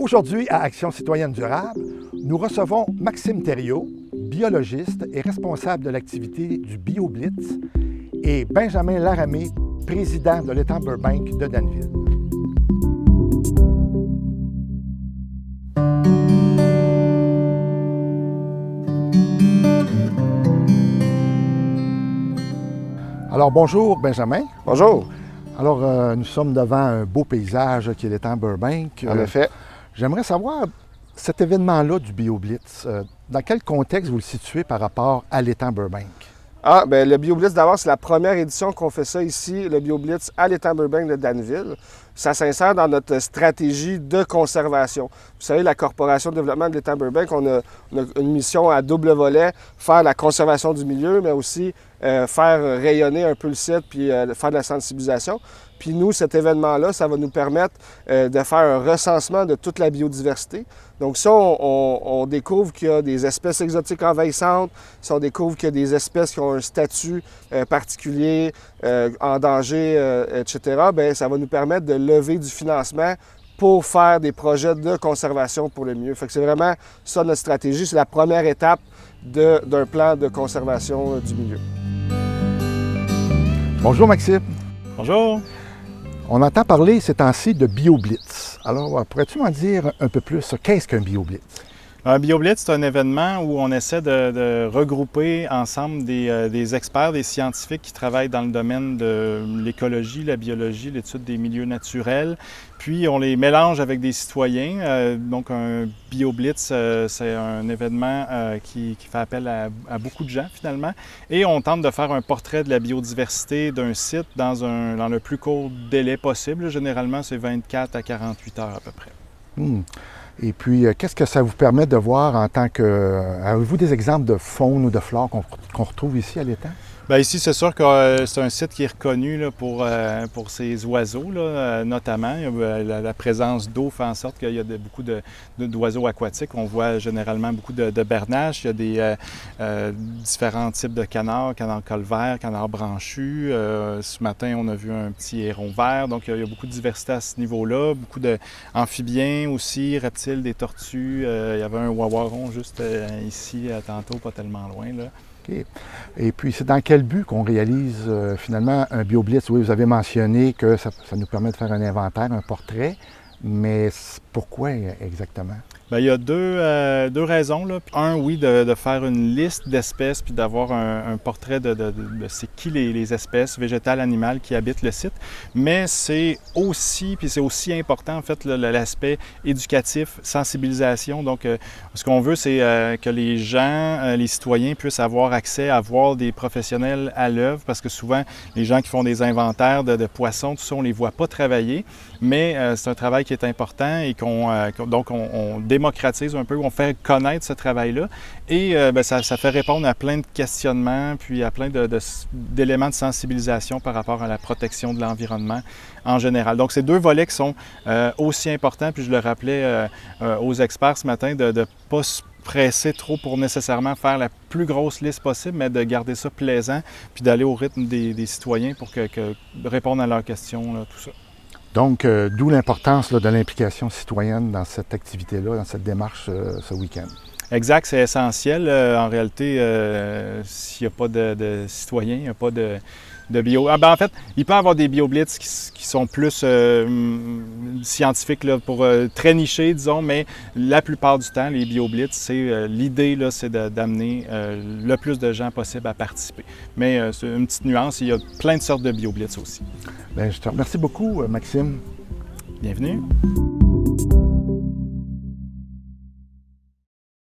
Aujourd'hui, à Action citoyenne durable, nous recevons Maxime Thériault, biologiste et responsable de l'activité du BioBlitz, et Benjamin Laramé, président de l'étang Burbank de Danville. Alors bonjour Benjamin. Bonjour. Alors nous sommes devant un beau paysage qui est l'étang Burbank. En effet. J'aimerais savoir, cet événement-là du BioBlitz, dans quel contexte vous le situez par rapport à l'étang Burbank? Le BioBlitz, d'abord, c'est la première édition qu'on fait ça ici, le BioBlitz à l'étang Burbank de Danville. Ça s'insère dans notre stratégie de conservation. Vous savez, la Corporation de développement de l'étang Burbank, on a une mission à double volet, faire la conservation du milieu, mais aussi faire rayonner un peu le site, puis faire de la sensibilisation. Puis nous, cet événement-là, ça va nous permettre de faire un recensement de toute la biodiversité. Donc ça, on découvre qu'il y a des espèces exotiques envahissantes, si on découvre qu'il y a des espèces qui ont un statut particulier, en danger, etc., bien, ça va nous permettre de lever du financement pour faire des projets de conservation pour le milieu. Fait que c'est vraiment ça notre stratégie, c'est la première étape d'un plan de conservation du milieu. Bonjour Maxime. Bonjour. On entend parler ces temps-ci de BioBlitz. Alors, pourrais-tu m'en dire un peu plus? Qu'est-ce qu'un BioBlitz? Un BioBlitz, c'est un événement où on essaie de regrouper ensemble des experts, des scientifiques qui travaillent dans le domaine de l'écologie, la biologie, l'étude des milieux naturels. Puis on les mélange avec des citoyens. Donc un BioBlitz, c'est un événement qui fait appel à beaucoup de gens finalement. Et on tente de faire un portrait de la biodiversité d'un site dans le plus court délai possible. Généralement, c'est 24 à 48 heures à peu près. Et puis, qu'est-ce que ça vous permet de voir en tant que... Avez-vous des exemples de faune ou de flore qu'on retrouve ici à l'étang? Bien, ici, c'est sûr que c'est un site qui est reconnu là, pour ses oiseaux, là, notamment. La présence d'eau fait en sorte qu'il y a beaucoup d'oiseaux aquatiques. On voit généralement beaucoup de bernaches. Il y a des différents types de canards, canards colverts, canards branchus. Ce matin, on a vu un petit héron vert. Donc, il y a beaucoup de diversité à ce niveau-là. Beaucoup d'amphibiens aussi, reptiles, des tortues. Il y avait un wawaron juste ici, tantôt, pas tellement loin, là. Okay. Et puis, c'est dans quel but qu'on réalise finalement un BioBlitz? Oui, vous avez mentionné que ça nous permet de faire un inventaire, un portrait, mais pourquoi exactement? Bien, il y a deux raisons, là. Un, oui, de faire une liste d'espèces puis d'avoir un portrait de c'est qui les espèces végétales, animales qui habitent le site. Mais c'est aussi important, en fait, l'aspect éducatif, sensibilisation. Donc, ce qu'on veut, c'est que les gens, les citoyens puissent avoir accès à voir des professionnels à l'œuvre, parce que souvent, les gens qui font des inventaires de poissons, tout ça, on ne les voit pas travailler. Mais c'est un travail qui est important et donc on démocratise un peu, on fait connaître ce travail-là. Et ça fait répondre à plein de questionnements, puis à plein d'éléments de sensibilisation par rapport à la protection de l'environnement en général. Donc, c'est deux volets qui sont aussi importants. Puis je le rappelais aux experts ce matin, de ne pas se presser trop pour nécessairement faire la plus grosse liste possible, mais de garder ça plaisant, puis d'aller au rythme des citoyens pour répondre à leurs questions, là, tout ça. Donc, d'où l'importance de l'implication citoyenne dans cette activité-là, dans cette démarche ce week-end. Exact, c'est essentiel. En réalité, s'il n'y a pas de citoyens, il n'y a pas de bio. En fait, il peut y avoir des BioBlitz qui sont plus scientifiques, là, pour très nichés, disons, mais la plupart du temps, les BioBlitz, l'idée, là, c'est d'amener le plus de gens possible à participer. Mais c'est une petite nuance, il y a plein de sortes de BioBlitz aussi. Bien, je te remercie beaucoup, Maxime. Bienvenue.